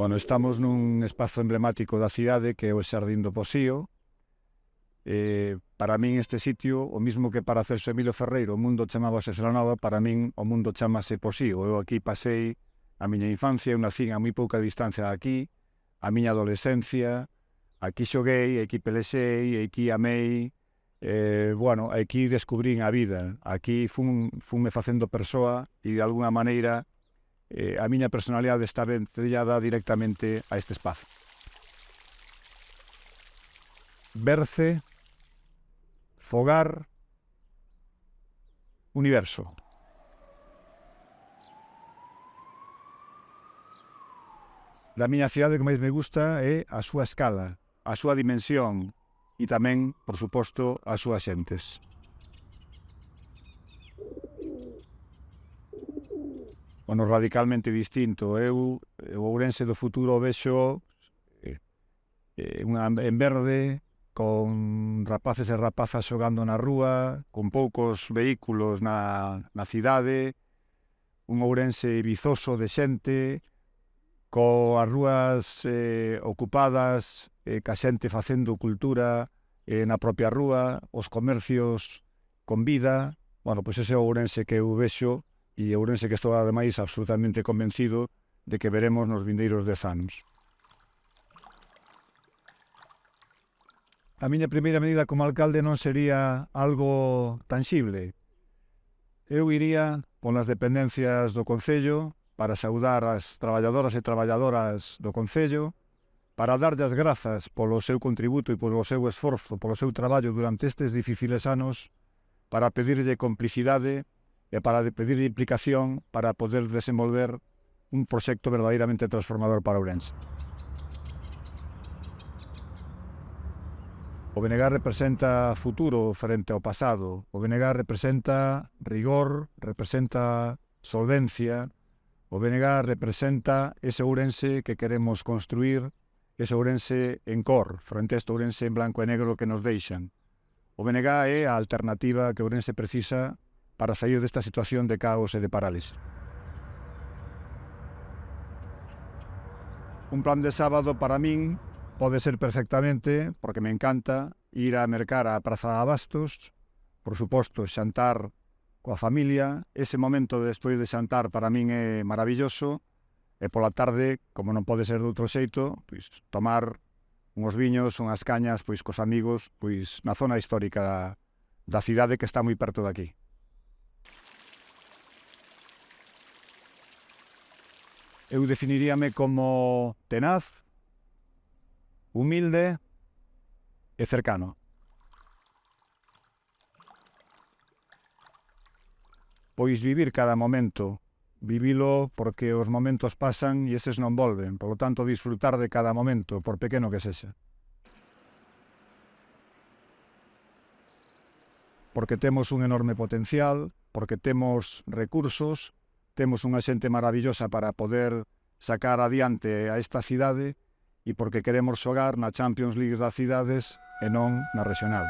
Bueno, estamos nun espazo emblemático da cidade que é o Xardín do Posío. Para min este sitio, o mismo que para Celso Emilio Ferreiro o mundo chamábase Celanova, para min o mundo chamase Posío. Eu aquí pasei a miña infancia, eu nací a moi pouca distancia aquí, a miña adolescencia, aquí xoguei, aquí pelexei, aquí amei, bueno, aquí descubrín a vida, aquí funme facendo persoa e de alguna maneira a miña personalidade está vencellada directamente a este espazo. Berce, fogar, universo. Da miña cidade que máis me gusta é a súa escala, a súa dimensión e tamén, por suposto, as súas xentes. Bueno, radicalmente distinto. Eu, o Ourense do futuro, vexo en verde, con rapaces e rapazas xogando na rúa, con poucos vehículos na cidade, un Ourense vizoso de xente, coas rúas ocupadas, ca xente facendo cultura na propia rúa, os comercios con vida. Bueno, pois ese é o Ourense que eu vexo e Ourense que estou ademais absolutamente convencido de que veremos nos vindeiros 10 anos. A miña primeira medida como alcalde non sería algo tangible. Eu iría polas dependencias do Concello para saudar as traballadoras e traballadoras do Concello, para darlle as grazas polo seu contributo e polo seu esforzo, polo seu traballo durante estes difíciles anos, para pedirlle complicidade e para pedirlle implicación para poder desenvolver un proxecto verdadeiramente transformador para Ourense. O BNG representa futuro frente ao pasado. O BNG representa rigor, representa solvencia. O BNG representa ese Ourense que queremos construir, ese Ourense en cor, frente a este Ourense en blanco e negro que nos deixan. O BNG é a alternativa que Ourense precisa para sair desta situación de caos e de parálise. Un plan de sábado para min pode ser perfectamente, porque me encanta, ir a mercar á Praza de Abastos, por suposto, xantar coa familia. Ese momento despois de xantar para min é maravilloso, e pola tarde, como non pode ser de outro xeito, pois tomar unhos viños, unhas cañas, pois cos amigos, pois na zona histórica da cidade que está moi perto de aquí. Eu definiríame como tenaz, humilde e cercano. Pois vivir cada momento, vivilo porque os momentos pasan e eses non volven, polo tanto disfrutar de cada momento, por pequeno que sexa. Porque temos un enorme potencial, porque temos recursos, temos unha xente maravillosa para poder sacar adiante a esta cidade e porque queremos xogar na Champions League das cidades e non na regional.